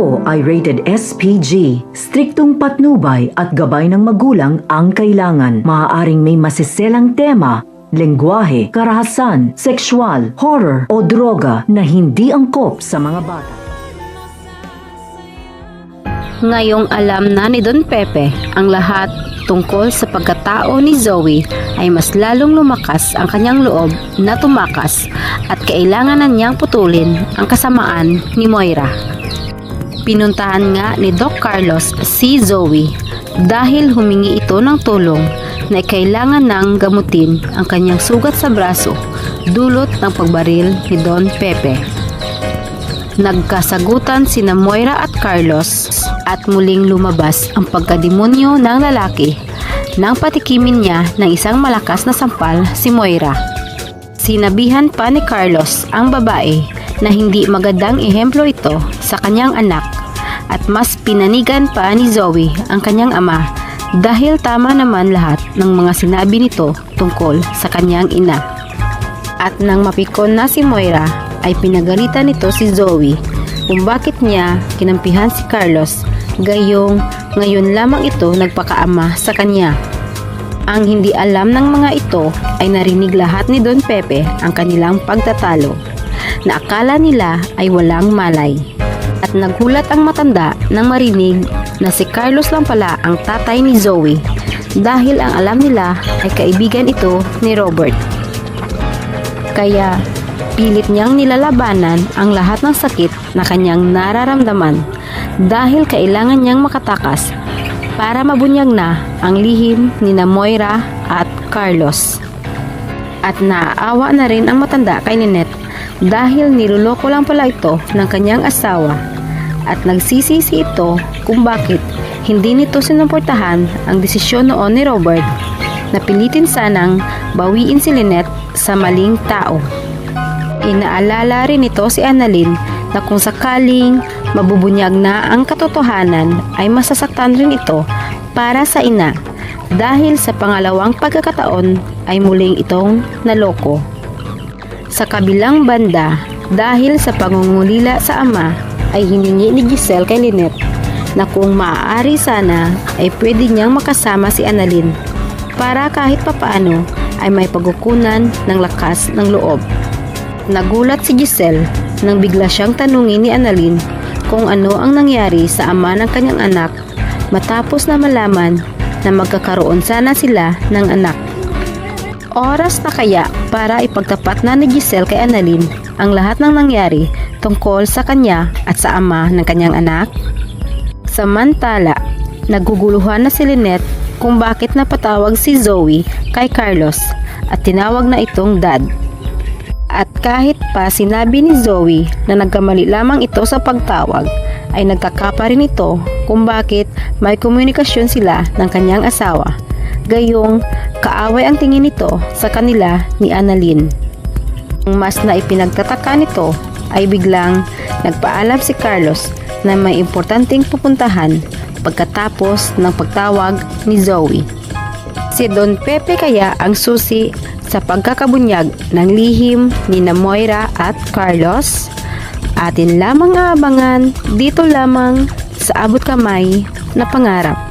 ito ay rated SPG. Striktong patnubay at gabay ng magulang ang kailangan. Maaaring may masiselang tema, lengguwahe, karahasan, sexual, horror o droga na hindi angkop sa mga bata. Ngayong alam na ni Don Pepe ang lahat tungkol sa pagkatao ni Zoe, ay mas lalong lumakas ang kanyang loob na tumakas at kailangan na niyang putulin ang kasamaan ni Moira. Pinuntahan nga ni Doc Carlos si Zoe dahil humingi ito ng tulong na kailangan nang gamutin ang kanyang sugat sa braso dulot ng pagbaril ni Don Pepe. Nagkasagutan sina Moira at Carlos at muling lumabas ang pagkademonyo ng lalaki nang patikimin niya ng isang malakas na sampal si Moira. Sinabihan pa ni Carlos ang babae na hindi magandang ehemplo ito sa kanyang anak at mas pinanigan pa ni Zoe ang kanyang ama dahil tama naman lahat ng mga sinabi nito tungkol sa kanyang ina. At nang mapikon na si Moira, ay pinagalitan nito si Zoe kung bakit niya kinampihan si Carlos, gayong ngayon lamang ito nagpakaama sa kanya. Ang hindi alam ng mga ito ay narinig lahat ni Don Pepe ang kanilang pagtatalo, na akala nila ay walang malay. At nagulat ang matanda nang marinig na si Carlos lang pala ang tatay ni Zoe dahil ang alam nila ay kaibigan ito ni Robert. Kaya pilit niyang nilalabanan ang lahat ng sakit na kanyang nararamdaman dahil kailangan niyang makatakas para mabunyag na ang lihim ni Moira at Carlos. At naaawa na rin ang matanda kay Ninette dahil niluloko lang pala ito ng kanyang asawa at nagsisisi ito kung bakit hindi nito sinuportahan ang desisyon noon ni Robert na pilitin sanang bawiin si Lynette sa maling tao. Inaalala rin ito si Annalyn na kung sakaling mabubunyag na ang katotohanan ay masasaktan rin ito para sa ina dahil sa pangalawang pagkakataon ay muling itong naloko. Sa kabilang banda, dahil sa pangungulila sa ama ay hiningi ni Giselle kay Lynette na kung maaari sana ay pwede niyang makasama si Annalyn para kahit papaano ay may pagkukunan ng lakas ng loob. Nagulat si Giselle nang bigla siyang tanungin ni Annalyn kung ano ang nangyari sa ama ng kanyang anak matapos na malaman na magkakaroon sana sila ng anak. Oras na kaya para ipagtapat na ni Giselle kay Annalyn ang lahat ng nangyari tungkol sa kanya at sa ama ng kanyang anak? Samantala, naguguluhan na si Lynette kung bakit napatawag si Zoe kay Carlos at tinawag na itong dad. At kahit pa sinabi ni Zoe na nagkamali lamang ito sa pagtawag, ay nagkakapa rin ito kung bakit may komunikasyon sila ng kanyang asawa. Gayong kaaway ang tingin nito sa kanila ni Annalyn. Ang mas na ipinagtataka nito ay biglang nagpaalam si Carlos na may importanteng pupuntahan pagkatapos ng pagtawag ni Zoe. Si Don Pepe kaya ang susi sa pagkakabunyag ng lihim ni Moira at Carlos? Atin lamang aabangan dito lamang sa Abot Kamay na Pangarap.